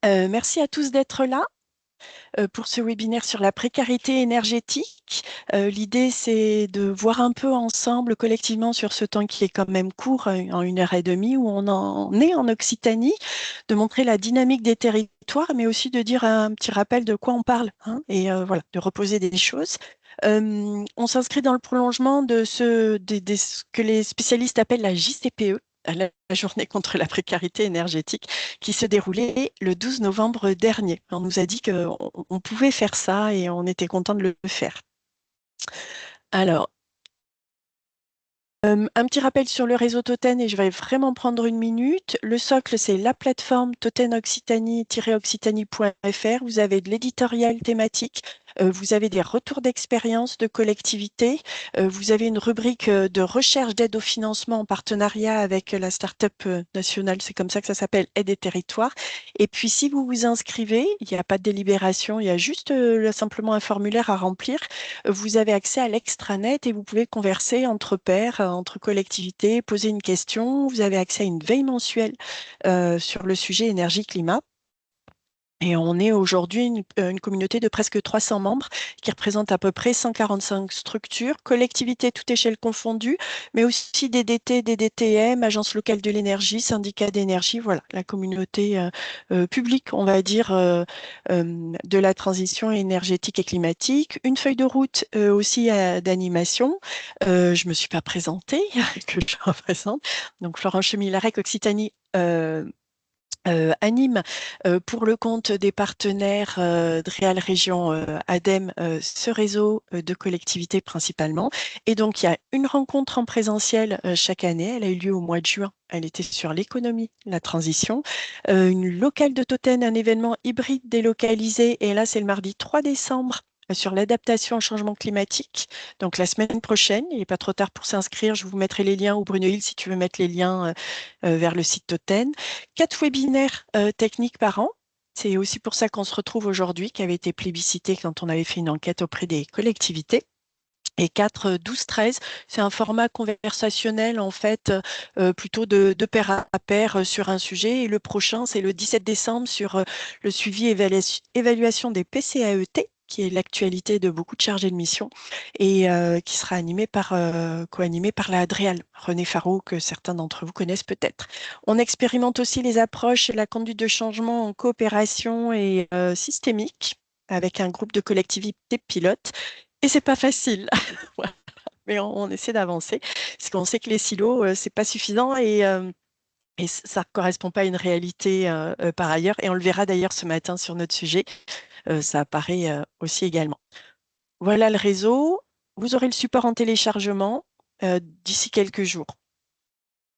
Merci à tous d'être là pour ce webinaire sur la précarité énergétique. L'idée, c'est de voir un peu ensemble, collectivement, sur ce temps qui est quand même court, en 1 heure et demie, où on en est en Occitanie, de montrer la dynamique des territoires, mais aussi de dire un petit rappel de quoi on parle, hein, et voilà, de reposer des choses. On s'inscrit dans le prolongement de ce que les spécialistes appellent la JCPE, la journée contre la précarité énergétique, qui se déroulait le 12 novembre dernier. On nous a dit qu'on pouvait faire ça et on était content de le faire. Alors, un petit rappel sur le réseau Toten et je vais vraiment prendre 1 minute. Le socle, c'est la plateforme totenoccitanie-occitanie.fr. Vous avez de l'éditorial thématique, vous avez des retours d'expérience de collectivités, vous avez une rubrique de recherche d'aide au financement en partenariat avec la start-up nationale, c'est comme ça que ça s'appelle, Aide et Territoires. Et puis, si vous vous inscrivez, il n'y a pas de délibération, il y a juste simplement un formulaire à remplir. Vous avez accès à l'extranet et vous pouvez converser entre pairs, entre collectivités, poser une question. Vous avez accès à une veille mensuelle sur le sujet énergie-climat. Et on est aujourd'hui une communauté de presque 300 membres qui représente à peu près 145 structures, collectivités toutes échelles confondues, mais aussi des DT, des DTM, agences locales de l'énergie, syndicats d'énergie, voilà, la communauté publique, on va dire, de la transition énergétique et climatique. Une feuille de route aussi d'animation. Je ne me suis pas présentée, que je représente. Donc Florence Chemilarec, Occitanie. Anime pour le compte des partenaires de Réal Région ADEME ce réseau de collectivités principalement. Et donc, il y a une rencontre en présentiel chaque année. Elle a eu lieu au mois de juin. Elle était sur l'économie, la transition. Une locale de Toten, un événement hybride délocalisé. Et là, c'est le mardi 3 décembre sur l'adaptation au changement climatique. Donc, la semaine prochaine, il n'est pas trop tard pour s'inscrire. Je vous mettrai les liens, ou Bruno Hill, si tu veux mettre les liens vers le site Toten. 4 webinaires techniques par an. C'est aussi pour ça qu'on se retrouve aujourd'hui, qui avait été plébiscité quand on avait fait une enquête auprès des collectivités. Et 4, 12, 13, c'est un format conversationnel, en fait, plutôt de pair à pair sur un sujet. Et le prochain, c'est le 17 décembre sur le suivi évaluation des PCAET, qui est l'actualité de beaucoup de chargés de mission, et qui sera co-animé par la Adréal, René Faro, que certains d'entre vous connaissent peut-être. On expérimente aussi les approches et la conduite de changement en coopération et systémique, avec un groupe de collectivités pilotes. Et c'est pas facile, voilà. Mais on essaie d'avancer, parce qu'on sait que les silos, c'est pas suffisant et ça ne correspond pas à une réalité par ailleurs. Et on le verra d'ailleurs ce matin sur notre sujet, ça apparaît aussi également. Voilà le réseau. Vous aurez le support en téléchargement d'ici quelques jours.